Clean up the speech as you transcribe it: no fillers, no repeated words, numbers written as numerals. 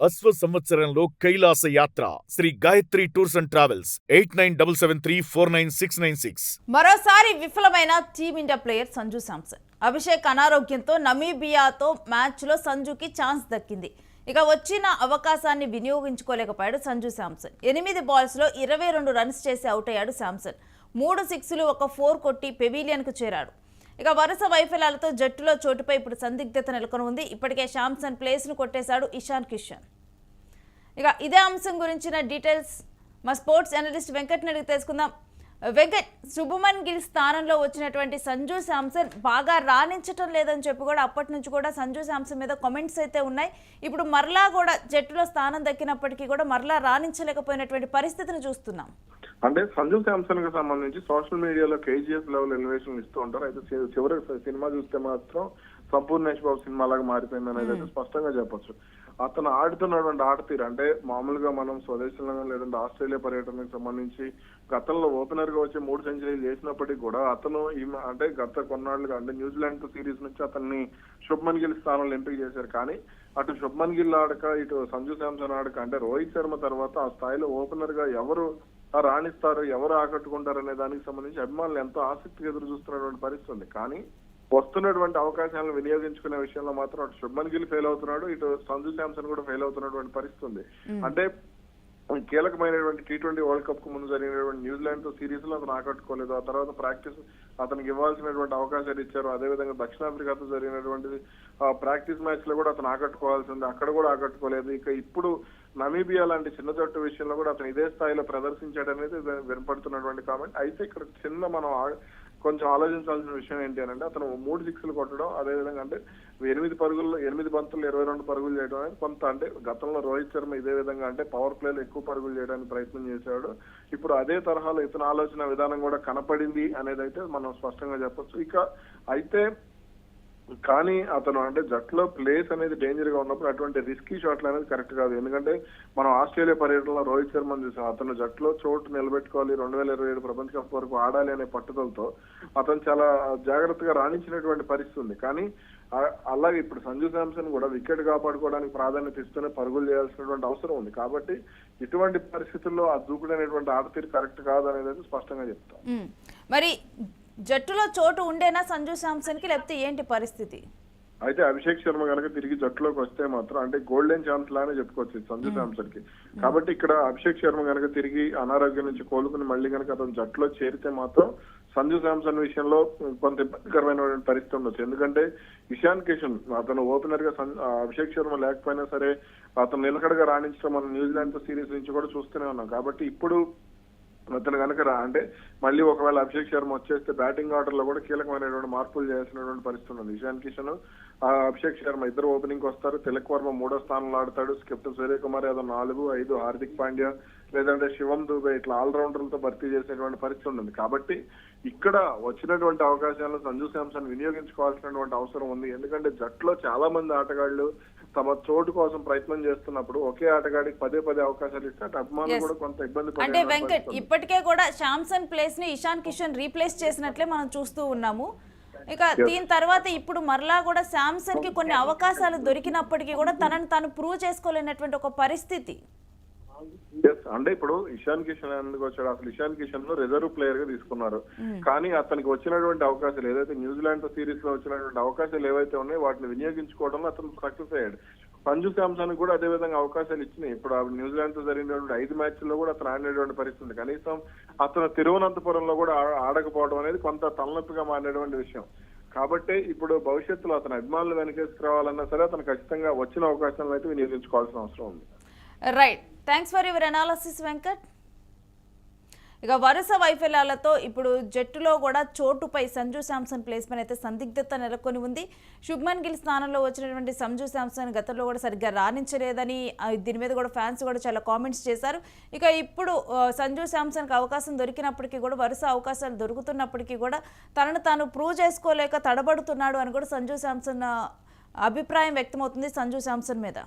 అశ్వ సంవత్సరంలో కైలాస యాత్ర Shri Gayatri tours and travels 8977349696. మరోసారి విఫలమైన టీమిండియా ప్లేయర్ సంజు శాంసన్. అభిషేక్ అనారోగ్యంతో నమీబియాతో మ్యాచ్లో సంజుకి ఛాన్స్ దక్కింది. ఇక వచ్చిన అవకాశాన్ని వినియోగించుకోలేకపోయాడు సంజు శాంసన్. 8 బాల్స్లో 22 రన్స్ చేసి అవుట్ అయ్యాడు శాంసన్. 3 సిక్స్లు 1 4 కొట్టి పెవిలియన్కు చేరాడు. ఇక వరుస వైఫల్యాలతో జట్టులో చోటుపై ఇప్పుడు సందిగ్ధత నెలకొని ఉంది. ఇప్పటికే శాంసన్ ప్లేస్ను కొట్టేశాడు ఇషాన్ కిషన్. ఇక ఇదే అంశం గురించిన డీటెయిల్స్ మా స్పోర్ట్స్ అనలిస్ట్ వెంకట్ని అడిగి తెలుసుకుందాం. వెంకట్, శుభమన్ గిల్ స్థానంలో వచ్చినటువంటి సంజు శాంసన్ బాగా రాణించటం లేదని చెప్పి కూడా అప్పటి నుంచి కూడా సంజు శాంసన్ మీద కామెంట్స్ అయితే ఉన్నాయి. ఇప్పుడు మరలా కూడా జట్టులో స్థానం దక్కినప్పటికీ కూడా మరలా రాణించలేకపోయినటువంటి పరిస్థితిని చూస్తున్నాం. అంటే సంజు శాంసన్ కి సంబంధించి సోషల్ మీడియాలో కేజీఎఫ్ లెవెల్ ఎలివేషన్ ఇస్తూ ఉంటారు. అయితే చివరి సినిమా చూస్తే మాత్రం సంపూర్ణేష్ బాబు సినిమా లాగా మారిపోయింది అనేది అయితే స్పష్టంగా చెప్పొచ్చు. అతను ఆడుతున్నటువంటి ఆట తీరు అంటే మామూలుగా మనం స్వదేశంలో లేదంటే ఆస్ట్రేలియా పర్యటనకు సంబంధించి గతంలో ఓపెనర్ గా వచ్చి 3 సెంచరీలు చేసినప్పటికీ కూడా అతను అంటే గత కొన్నాళ్ళుగా అంటే న్యూజిలాండ్ సిరీస్ నుంచి అతన్ని శుభ్మన్ గిల్ స్థానంలో ఎంపిక చేశారు. కానీ అటు శుభ్మన్ గిల్ ఆడక ఇటు సంజు శాంసన్ ఆడక అంటే రోహిత్ శర్మ తర్వాత ఆ స్థాయిలో ఓపెనర్ గా ఎవరు రాణిస్తారు, ఎవరు ఆకట్టుకుంటారు అనే దానికి సంబంధించి అభిమానులు ఎంతో ఆసక్తిగా ఎదురు చూస్తున్నటువంటి పరిస్థితి ఉంది. కానీ వస్తున్నటువంటి అవకాశాలను వినియోగించుకునే విషయంలో మాత్రం అటు శుభ్మన్ గిల్ ఫెయిల్ అవుతున్నాడు, ఇటు సంజు శాంసన్ కూడా ఫెయిల్ అవుతున్నటువంటి పరిస్థితి ఉంది. అంటే కీలకమైనటువంటి T20 వరల్డ్ కప్ కు ముందు జరిగినటువంటి న్యూజిలాండ్ తో సిరీస్ లో అతను ఆకట్టుకోలేదు. ఆ తర్వాత ప్రాక్టీస్ అతనికి ఇవ్వాల్సినటువంటి అవకాశాలు ఇచ్చారు. అదేవిధంగా దక్షిణాఫ్రికాతో జరిగినటువంటి ప్రాక్టీస్ మ్యాచ్ లో కూడా అతను ఆకట్టుకోవాల్సింది, అక్కడ కూడా ఆకట్టుకోలేదు. ఇక ఇప్పుడు నమీబియా లాంటి చిన్న జట్టు విషయంలో కూడా అతను ఇదే స్థాయిలో ప్రదర్శించాడనేది వినపడుతున్నటువంటి కామెంట్. అయితే ఇక్కడ చిన్న మనం కొంచెం ఆలోచించాల్సిన విషయం ఏంటి అని అంటే అతను 3 సిక్స్లు కొట్టడం, అదేవిధంగా అంటే 8 బంతుల్లో 22 పరుగులు చేయడం అనేది కొంత అంటే గతంలో రోహిత్ శర్మ ఇదే విధంగా అంటే పవర్ ప్లేలో ఎక్కువ పరుగులు చేయడానికి ప్రయత్నం చేశాడు. ఇప్పుడు అదే తరహాలో ఇతను ఆలోచన విధానం కూడా కనపడింది అనేది అయితే మనం స్పష్టంగా చెప్పొచ్చు. ఇక అయితే కానీ అతను అంటే జట్టులో ప్లేస్ అనేది డేంజర్ గా ఉన్నప్పుడు అటువంటి రిస్కీ షాట్లు అనేది కరెక్ట్ కాదు. ఎందుకంటే మనం ఆస్ట్రేలియా పర్యటనలో రోహిత్ శర్మను చూసాం. అతను జట్టులో చోటు నిలబెట్టుకోవాలి, 2027 ప్రపంచ కప్ వరకు ఆడాలి అనే పట్టుదలతో అతను చాలా జాగ్రత్తగా రాణించినటువంటి పరిస్థితి ఉంది. కానీ అలాగే ఇప్పుడు సంజు శాంసన్ కూడా వికెట్ కాపాడుకోవడానికి ప్రాధాన్యత ఇస్తూనే పరుగులు చేయాల్సినటువంటి అవసరం ఉంది. కాబట్టి ఇటువంటి పరిస్థితుల్లో ఆ దూకుడైనటువంటి ఆట తీరు కరెక్ట్ కాదు అనేది స్పష్టంగా చెప్తాం. మరి జట్టులో చోటు ఉండేనా సంజు శాంసన్ కి, లేకపోతే ఏంటి పరిస్థితి? అయితే అభిషేక్ శర్మ కనుక తిరిగి జట్టులోకి వస్తే మాత్రం అంటే గోల్డెన్ ఛాన్స్ లానే చెప్పుకోవచ్చు సంజు శాంసన్ కి. కాబట్టి ఇక్కడ అభిషేక్ శర్మ కనుక తిరిగి అనారోగ్యం నుంచి కోలుకుని మళ్ళీ కనుక అతను జట్టులో చేరితే మాత్రం సంజు శాంసన్ విషయంలో కొంత ఇబ్బందికరమైన పరిస్థితి ఉండొచ్చు. ఎందుకంటే ఇషాన్ కిషన్ అతను ఓపెనర్ గా అభిషేక్ శర్మ లేకపోయినా సరే అతను నిలకడగా రాణించడం మనం న్యూజిలాండ్ తో సిరీస్ నుంచి కూడా చూస్తూనే ఉన్నాం. కాబట్టి ఇప్పుడు అతను కనుక అంటే మళ్ళీ ఒకవేళ అభిషేక్ శర్మ వచ్చేస్తే బ్యాటింగ్ ఆర్డర్ లో కూడా కీలకమైనటువంటి మార్పులు చేయాల్సినటువంటి పరిస్థితి ఉంది. ఇషాన్ కిషన్ అభిషేక్ శర్మ ఇద్దరు ఓపెనింగ్ వస్తారు. తిలక్ వర్మ 3వ స్థానంలో ఆడతాడు. కెప్టెన్ సూర్యకుమార్ యాదవ్ 4, 5 హార్దిక్ పాండ్యా లేదంటే శివం దుబే ఇట్లా ఆల్రౌండర్లతో భర్తీ చేసేటువంటి పరిస్థితి ఉంటుంది. కాబట్టి ఇక్కడ వచ్చినటువంటి అవకాశాలను సంజు శాంసన్ వినియోగించుకోవాల్సినటువంటి అవసరం ఉంది. ఎందుకంటే జట్టులో చాలా మంది ఆటగాళ్లు తమ చోటు కోసం ప్రయత్నం చేస్తున్నప్పుడు ఒకే ఆటగాడికి పదే అవకాశాలు ఇస్తే అభిమానులు కూడా కొంత ఇబ్బంది. అంటే వెంకట్, ఇప్పటికే కూడా శాంసన్ ప్లేస్ ని ఇషాన్ కిషన్ రీప్లేస్ చేసినట్లే మనం చూస్తూ ఉన్నాము. ఇక దీని తర్వాత ఇప్పుడు మరలా కూడా శాంసన్ కి కొన్ని అవకాశాలు దొరికినప్పటికీ కూడా తనని తాను ప్రూవ్ చేసుకోలేనటువంటి ఒక పరిస్థితి. అంటే ఇప్పుడు ఇషాన్ కిషన్ ఎందుకు వచ్చాడు? అసలు ఇషాన్ కిషన్ ను రిజర్వ్ ప్లేయర్ గా తీసుకున్నారు. కానీ అతనికి వచ్చినటువంటి అవకాశాలు ఏదైతే న్యూజిలాండ్ తో సిరీస్ లో వచ్చినటువంటి అవకాశాలు ఏవైతే ఉన్నాయో వాటిని వినియోగించుకోవడంలో అతను సక్సెస్ అయ్యాడు. సంజు శాంసన్ కూడా అదే విధంగా అవకాశాలు ఇచ్చినాయి. ఇప్పుడు న్యూజిలాండ్ తో జరిగినటువంటి 5 మ్యాచ్ల్లో కూడా అతను ఆడినటువంటి పరిస్థితి. కనీసం అతను తిరువనంతపురంలో కూడా ఆడకపోవడం అనేది కొంత తలనొప్పిగా మారినటువంటి విషయం. కాబట్టి ఇప్పుడు భవిష్యత్తులో అతను అభిమానులు వెనకేసుకురావాలన్నా సరే అతను ఖచ్చితంగా వచ్చిన అవకాశాలను అయితే వినియోగించుకోవాల్సిన అవసరం ఉంది. Right, thanks for your analysis Venkat. ఇక వరుస వైఫల్యాలతో ఇప్పుడు జట్టులో కూడా చోటుపై సంజు శాంసన్ ప్లేస్మెంట్ అయితే సందిగ్ధత నెలకొని ఉంది. శుభ్మన్ గిల్ స్థానంలో వచ్చినటువంటి సంజు శాంసన్ గతంలో కూడా సరిగ్గా రాణించలేదని దీని మీద కూడా ఫ్యాన్స్ కూడా చాలా కామెంట్స్ చేశారు. ఇక ఇప్పుడు సంజు శాంసన్కి అవకాశం దొరికినప్పటికీ కూడా వరుస అవకాశాలు దొరుకుతున్నప్పటికీ కూడా తనను తాను ప్రూవ్ చేసుకోలేక తడబడుతున్నాడు అని కూడా సంజు శాంసన్ అభిప్రాయం వ్యక్తమవుతుంది సంజు శాంసన్ మీద.